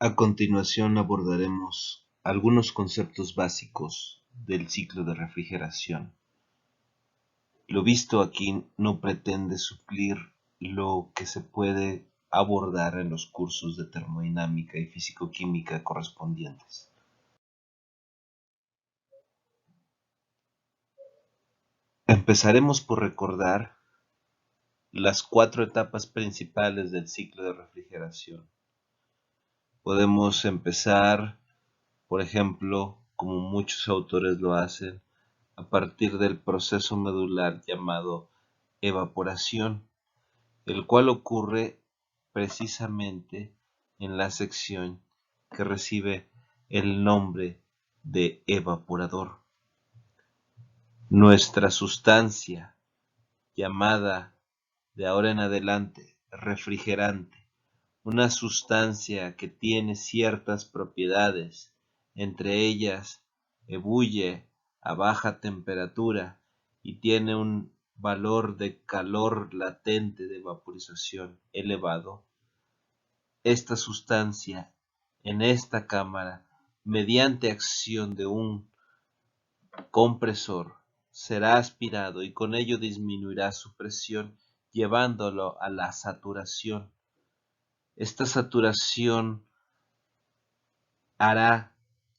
A continuación abordaremos algunos conceptos básicos del ciclo de refrigeración. Lo visto aquí no pretende suplir lo que se puede abordar en los cursos de termodinámica y fisicoquímica correspondientes. Empezaremos por recordar las 4 etapas principales del ciclo de refrigeración. Podemos empezar, por ejemplo, como muchos autores lo hacen, a partir del proceso medular llamado evaporación, el cual ocurre precisamente en la sección que recibe el nombre de evaporador. Nuestra sustancia, llamada de ahora en adelante refrigerante, una sustancia que tiene ciertas propiedades, entre ellas ebulle a baja temperatura y tiene un valor de calor latente de vaporización elevado. Esta sustancia en esta cámara, mediante acción de un compresor, será aspirado y con ello disminuirá su presión, llevándolo a la saturación. Esta saturación hará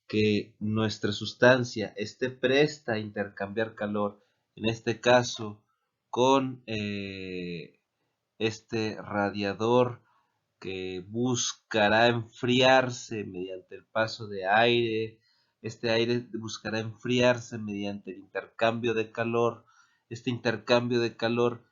que nuestra sustancia esté presta a intercambiar calor, en este caso con este radiador que buscará enfriarse mediante el paso de aire. Este aire buscará enfriarse mediante el intercambio de calor. Este intercambio de calor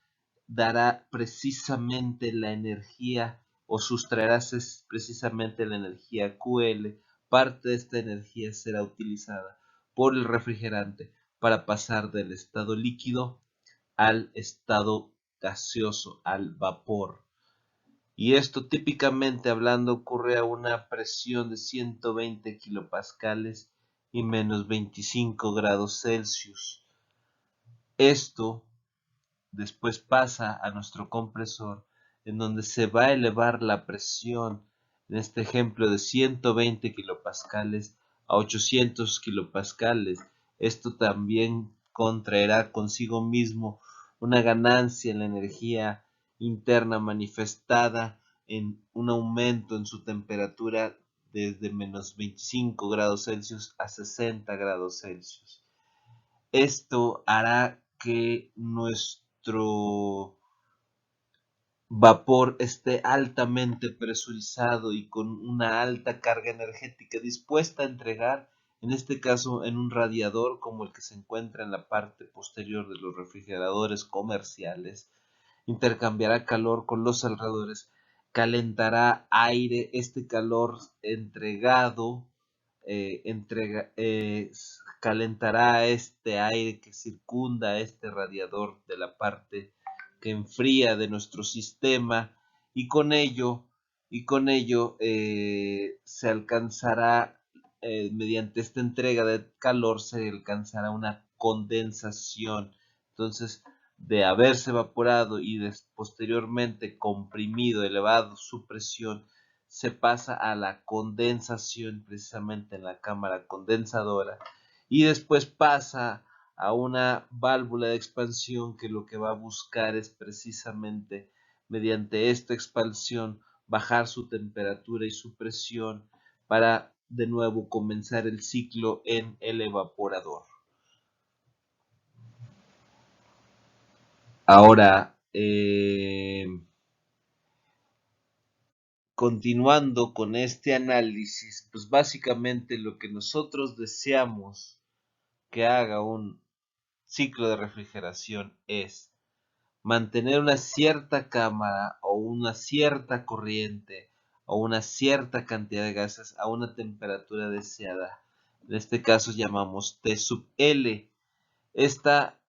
dará precisamente la energía o sustraerá precisamente la energía QL. Parte de esta energía será utilizada por el refrigerante para pasar del estado líquido al estado gaseoso, al vapor. Y esto típicamente hablando ocurre a una presión de 120 kilopascales y menos 25 grados Celsius. Esto después pasa a nuestro compresor, en donde se va a elevar la presión, en este ejemplo de 120 kilopascales a 800 kilopascales. Esto también contraerá consigo mismo una ganancia en la energía interna manifestada en un aumento en su temperatura desde menos 25 grados Celsius a 60 grados Celsius. Esto hará que nuestro vapor esté altamente presurizado y con una alta carga energética dispuesta a entregar, en este caso en un radiador como el que se encuentra en la parte posterior de los refrigeradores comerciales, intercambiará calor con los alrededores, calentará aire, este calor entregado calentará este aire que circunda este radiador de la parte que enfría de nuestro sistema y con ello, se alcanzará mediante esta entrega de calor se alcanzará una condensación. Entonces, de haberse evaporado y posteriormente comprimido, elevado su presión, se pasa a la condensación precisamente en la cámara condensadora y después pasa a una válvula de expansión que lo que va a buscar es precisamente mediante esta expansión bajar su temperatura y su presión para de nuevo comenzar el ciclo en el evaporador. Ahora, continuando con este análisis, pues básicamente lo que nosotros deseamos que haga un ciclo de refrigeración es mantener una cierta cámara o una cierta corriente o una cierta cantidad de gases a una temperatura deseada. En este caso llamamos T sub L. Esta,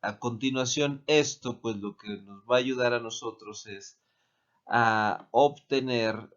a continuación, esto pues lo que nos va a ayudar a nosotros es a obtener,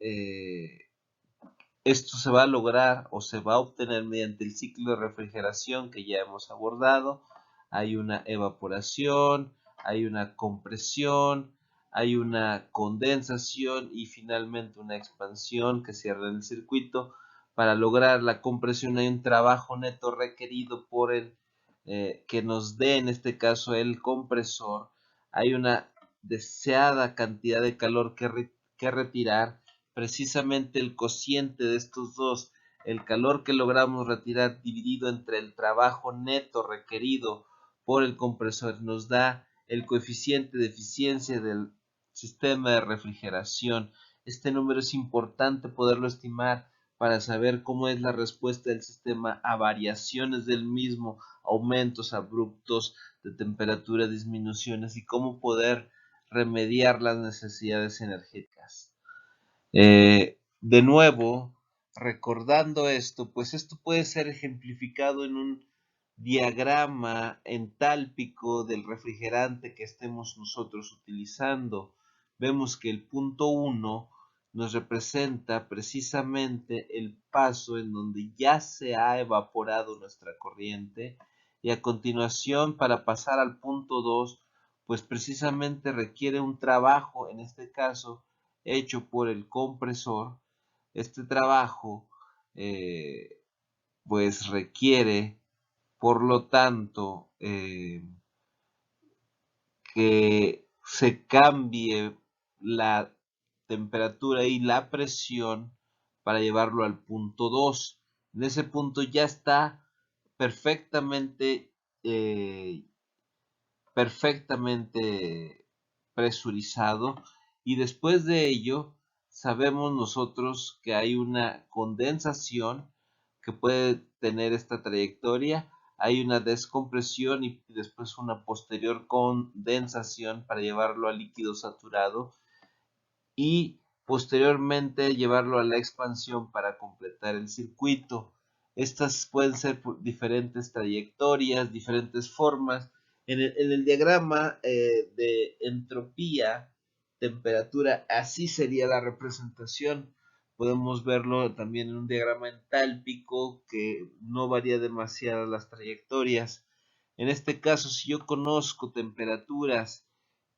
esto se va a lograr o se va a obtener mediante el ciclo de refrigeración que ya hemos abordado. Hay una evaporación, hay una compresión, hay una condensación y finalmente una expansión que cierra el circuito. Para lograr la compresión hay un trabajo neto requerido por el que nos dé en este caso el compresor. Hay una deseada cantidad de calor que retirar. Precisamente el cociente de estos dos, el calor que logramos retirar dividido entre el trabajo neto requerido por el compresor, nos da el coeficiente de eficiencia del sistema de refrigeración. Este número es importante poderlo estimar para saber cómo es la respuesta del sistema a variaciones del mismo, aumentos abruptos de temperatura, disminuciones, y cómo poder remediar las necesidades energéticas. De nuevo, recordando esto, pues esto puede ser ejemplificado en un diagrama entálpico del refrigerante que estemos nosotros utilizando. Vemos que el punto 1 nos representa precisamente el paso en donde ya se ha evaporado nuestra corriente, y a continuación, para pasar al punto 2, pues precisamente requiere un trabajo, en este caso hecho por el compresor. Este trabajo pues requiere, por lo tanto, que se cambie la temperatura y la presión para llevarlo al punto 2. En ese punto ya está perfectamente perfectamente presurizado, y después de ello sabemos nosotros que hay una condensación que puede tener esta trayectoria, hay una descompresión y después una posterior condensación para llevarlo a líquido saturado, y posteriormente llevarlo a la expansión para completar el circuito. Estas pueden ser diferentes trayectorias, diferentes formas. En el diagrama de entropía, temperatura, así sería la representación. Podemos verlo también en un diagrama entálpico que no varía demasiado las trayectorias. En este caso, si yo conozco temperaturas,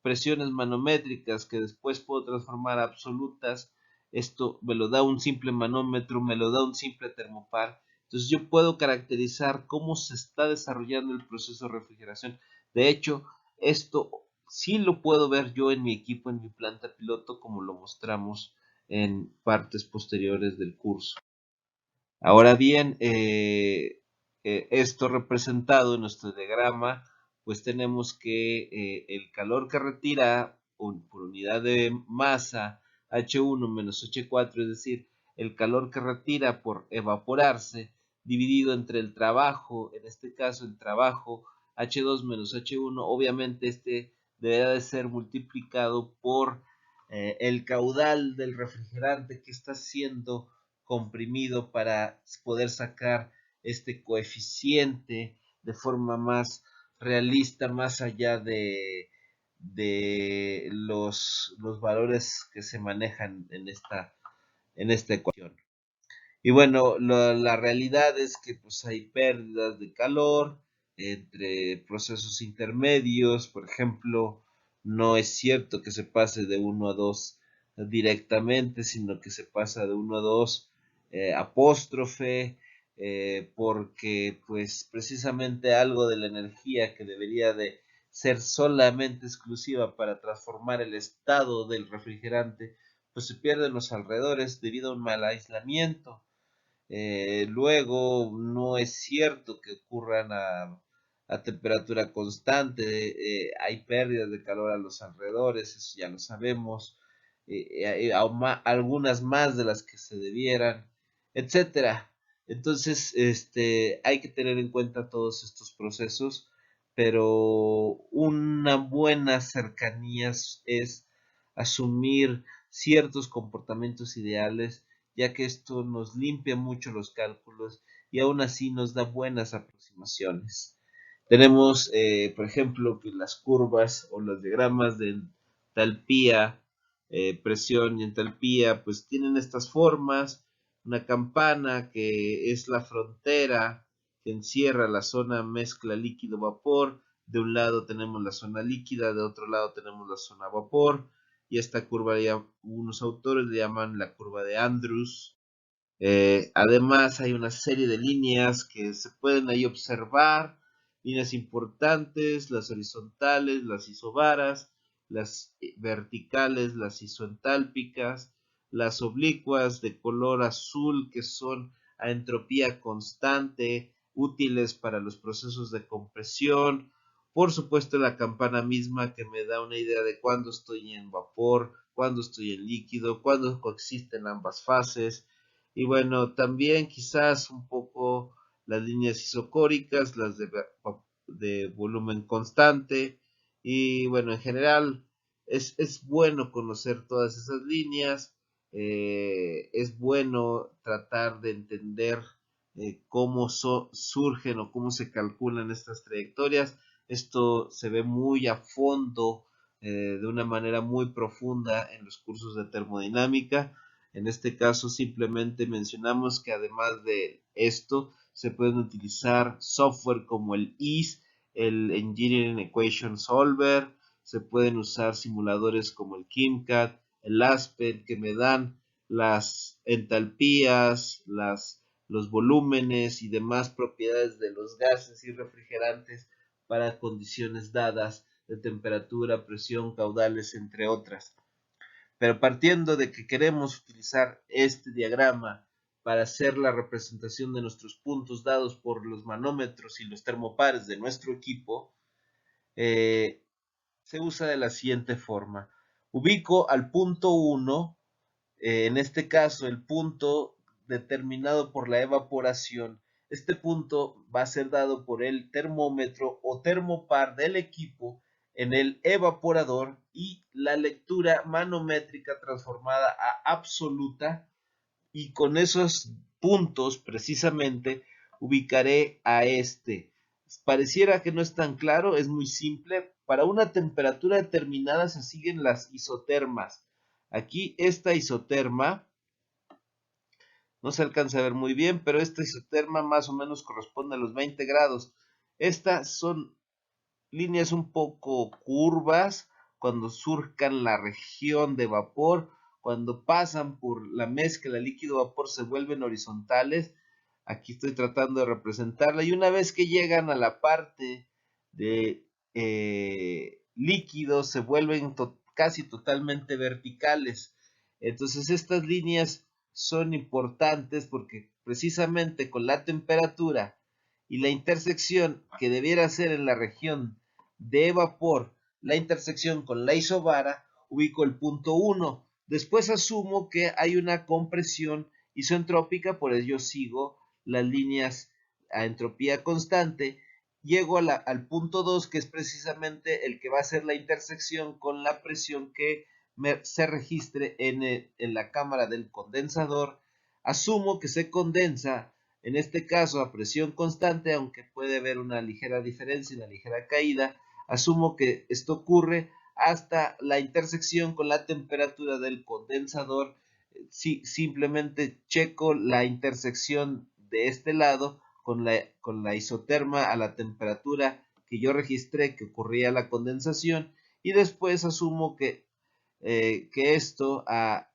presiones manométricas que después puedo transformar a absolutas, esto me lo da un simple manómetro, me lo da un simple termopar. Entonces yo puedo caracterizar cómo se está desarrollando el proceso de refrigeración. De hecho, esto sí lo puedo ver yo en mi equipo, en mi planta piloto, como lo mostramos en partes posteriores del curso. Ahora bien, esto representado en nuestro diagrama, pues tenemos que el calor que retira por unidad de masa H1 menos H4, es decir, el calor que retira por evaporarse, dividido entre el trabajo, en este caso el trabajo H2 menos H1, obviamente este deberá de ser multiplicado por el caudal del refrigerante que está siendo comprimido para poder sacar este coeficiente de forma más realista, más allá de los valores que se manejan en esta ecuación. Y bueno, la realidad es que pues hay pérdidas de calor entre procesos intermedios. Por ejemplo, no es cierto que se pase de 1 a 2 directamente, sino que se pasa de 1 a 2 apóstrofe, porque pues precisamente algo de la energía que debería de ser solamente exclusiva para transformar el estado del refrigerante, pues se pierde en los alrededores debido a un mal aislamiento. Luego, no es cierto que ocurran a temperatura constante. Hay pérdidas de calor a los alrededores, eso ya lo sabemos. Algunas más de las que se debieran, etcétera. Entonces, hay que tener en cuenta todos estos procesos, pero una buena cercanía es asumir ciertos comportamientos ideales, ya que esto nos limpia mucho los cálculos y aún así nos da buenas aproximaciones. Tenemos, por ejemplo, que las curvas o los diagramas de entalpía, presión y entalpía, pues tienen estas formas. Una campana que es la frontera que encierra la zona mezcla líquido-vapor. De un lado tenemos la zona líquida, de otro lado tenemos la zona vapor. y esta curva unos autores le llaman la curva de Andrews. Además hay una serie de líneas que se pueden ahí observar, líneas importantes, las horizontales, las isobaras, las verticales, las isoentálpicas, las oblicuas de color azul que son a entropía constante, útiles para los procesos de compresión. Por supuesto la campana misma que me da una idea de cuándo estoy en vapor, cuándo estoy en líquido, cuándo coexisten ambas fases. Y bueno, también quizás un poco las líneas isocóricas, las de volumen constante. Y bueno, en general es bueno conocer todas esas líneas. Es bueno tratar de entender cómo surgen o cómo se calculan estas trayectorias. Esto se ve muy a fondo, de una manera muy profunda en los cursos de termodinámica. En este caso simplemente mencionamos que además de esto se pueden utilizar software como el EASE, el Engineering Equation Solver, se pueden usar simuladores como el KimCAT, el Aspen, que me dan las entalpías, los volúmenes y demás propiedades de los gases y refrigerantes para condiciones dadas de temperatura, presión, caudales, entre otras. Pero partiendo de que queremos utilizar este diagrama para hacer la representación de nuestros puntos dados por los manómetros y los termopares de nuestro equipo, se usa de la siguiente forma. Ubico al punto 1, en este caso el punto determinado por la evaporación. Este punto va a ser dado por el termómetro o termopar del equipo en el evaporador y la lectura manométrica transformada a absoluta, y con esos puntos precisamente ubicaré a este. Pareciera que no es tan claro, es muy simple. Para una temperatura determinada se siguen las isotermas. Aquí esta isoterma no se alcanza a ver muy bien, pero esta isoterma más o menos corresponde a los 20 grados. Estas son líneas un poco curvas cuando surcan la región de vapor, cuando pasan por la mezcla líquido-vapor se vuelven horizontales. Aquí estoy tratando de representarla, y una vez que llegan a la parte de líquido se vuelven casi totalmente verticales. Entonces estas líneas son importantes porque precisamente con la temperatura y la intersección que debiera ser en la región de vapor, la intersección con la isobara, ubico el punto 1. Después asumo que hay una compresión isoentrópica, por ello sigo las líneas a entropía constante. Llego al punto 2, que es precisamente el que va a ser la intersección con la presión que se registre en la cámara del condensador. Asumo que se condensa, en este caso a presión constante, aunque puede haber una ligera diferencia, una ligera caída. Asumo que esto ocurre hasta la intersección con la temperatura del condensador. Simplemente checo la intersección de este lado con la isoterma a la temperatura que yo registré que ocurría la condensación, y después asumo que esto a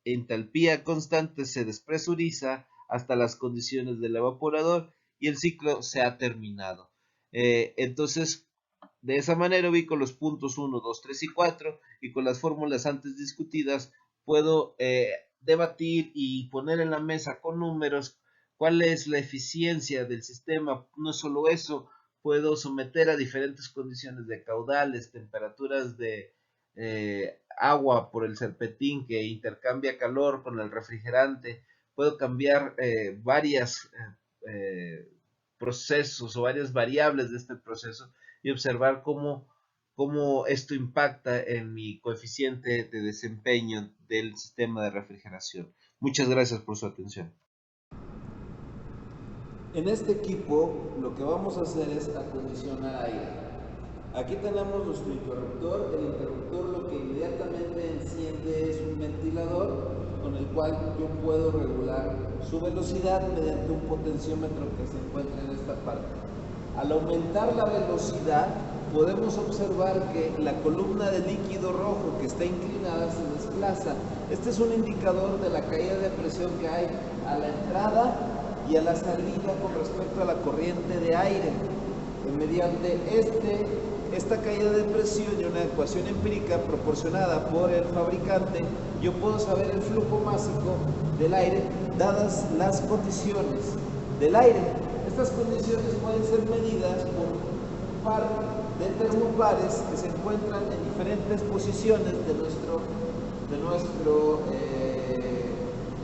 entalpía constante se despresuriza hasta las condiciones del evaporador y el ciclo se ha terminado. Entonces, de esa manera ubico los puntos 1, 2, 3 y 4, y con las fórmulas antes discutidas puedo debatir y poner en la mesa con números cuál es la eficiencia del sistema. No solo eso, puedo someter a diferentes condiciones de caudales, temperaturas de agua por el serpentín que intercambia calor con el refrigerante. Puedo cambiar varios procesos o varias variables de este proceso y observar cómo esto impacta en mi coeficiente de desempeño del sistema de refrigeración. Muchas gracias por su atención. En este equipo lo que vamos a hacer es acondicionar aire. Aquí tenemos nuestro interruptor. El interruptor lo que inmediatamente enciende es un ventilador con el cual yo puedo regular su velocidad mediante un potenciómetro que se encuentra en esta parte. Al aumentar la velocidad, podemos observar que la columna de líquido rojo que está inclinada se desplaza. Este es un indicador de la caída de presión que hay a la entrada y a la salida con respecto a la corriente de aire. Mediante esta caída de presión y una ecuación empírica proporcionada por el fabricante, yo puedo saber el flujo másico del aire dadas las condiciones del aire. Estas condiciones pueden ser medidas por un par de termopares que se encuentran en diferentes posiciones de nuestro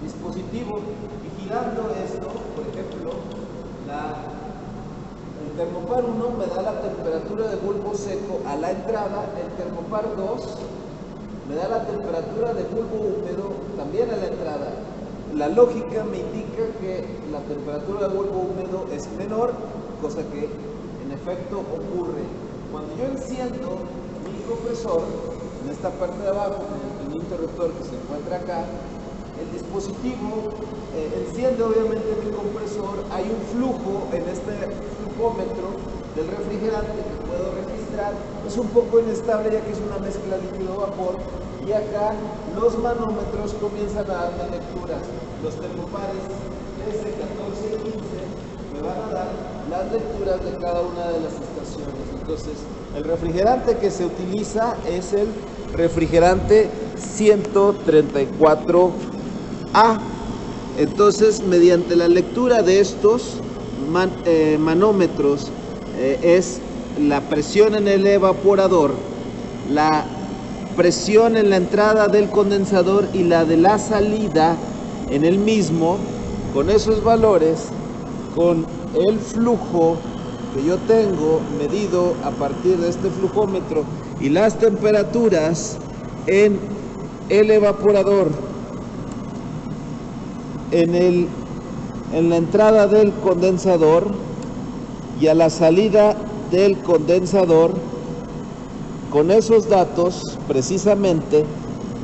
dispositivo, y girando esto, por ejemplo, el termopar 1 me da la temperatura de bulbo seco a la entrada, el termopar 2 me da la temperatura de bulbo húmedo también a la entrada. La lógica me indica que la temperatura de bulbo húmedo es menor, cosa que en efecto ocurre. Cuando yo enciendo mi compresor, en esta parte de abajo, en el interruptor que se encuentra acá, el dispositivo enciende obviamente mi compresor, hay un flujo en este flujómetro del refrigerante que puedo registrar, es un poco inestable ya que es una mezcla líquido-vapor, y acá los manómetros comienzan a darme lecturas. Los termopares 13, 14 y 15 me van a dar las lecturas de cada una de las estaciones. Entonces, el refrigerante que se utiliza es el refrigerante 134A. Entonces, mediante la lectura de estos manómetros, es la presión en el evaporador, la presión en la entrada del condensador y la de la salida en el mismo, con esos valores, con el flujo que yo tengo medido a partir de este flujómetro y las temperaturas en el evaporador, en la entrada del condensador y a la salida del condensador. Con esos datos precisamente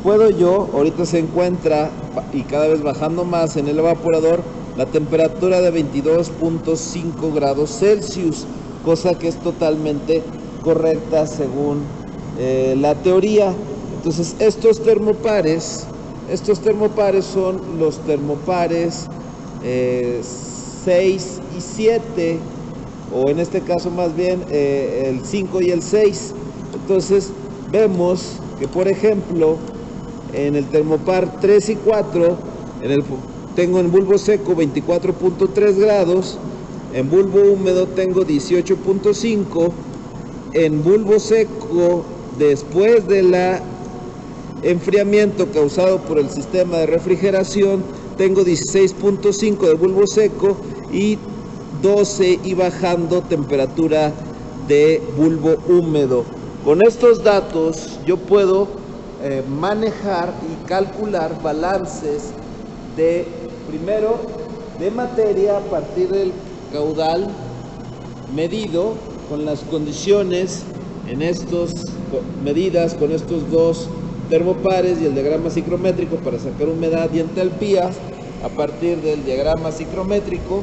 puedo yo, ahorita se encuentra y cada vez bajando más en el evaporador la temperatura de 22.5 grados Celsius, cosa que es totalmente correcta según la teoría. Entonces estos termopares son los termopares 6 y 7, o en este caso más bien el 5 y el 6. Entonces vemos que, por ejemplo, en el termopar 3 y 4, tengo en bulbo seco 24.3 grados, en bulbo húmedo tengo 18.5, en bulbo seco, después del enfriamiento causado por el sistema de refrigeración, tengo 16.5 de bulbo seco y 12 y bajando temperatura de bulbo húmedo. Con estos datos yo puedo manejar y calcular balances primero de materia a partir del caudal medido con las condiciones medidas con estos dos termopares y el diagrama psicométrico para sacar humedad y entalpía a partir del diagrama psicométrico.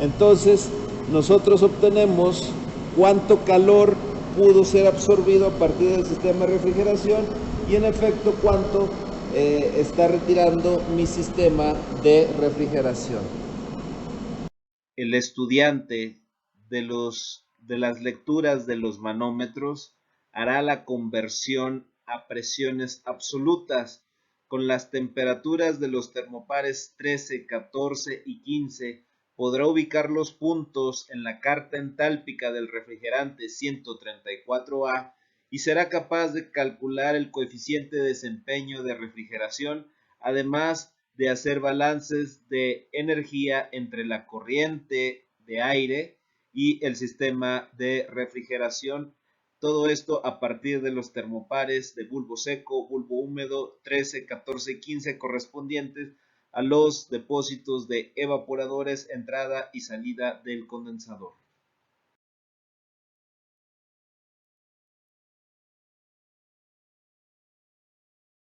Entonces nosotros obtenemos cuánto calor pudo ser absorbido a partir del sistema de refrigeración y en efecto cuánto está retirando mi sistema de refrigeración. El estudiante de las lecturas de los manómetros hará la conversión a presiones absolutas con las temperaturas de los termopares 13, 14 y 15. Podrá ubicar los puntos en la carta entálpica del refrigerante 134A y será capaz de calcular el coeficiente de desempeño de refrigeración, además de hacer balances de energía entre la corriente de aire y el sistema de refrigeración. Todo esto a partir de los termopares de bulbo seco, bulbo húmedo 13, 14 y 15 correspondientes a los depósitos de evaporadores, entrada y salida del condensador.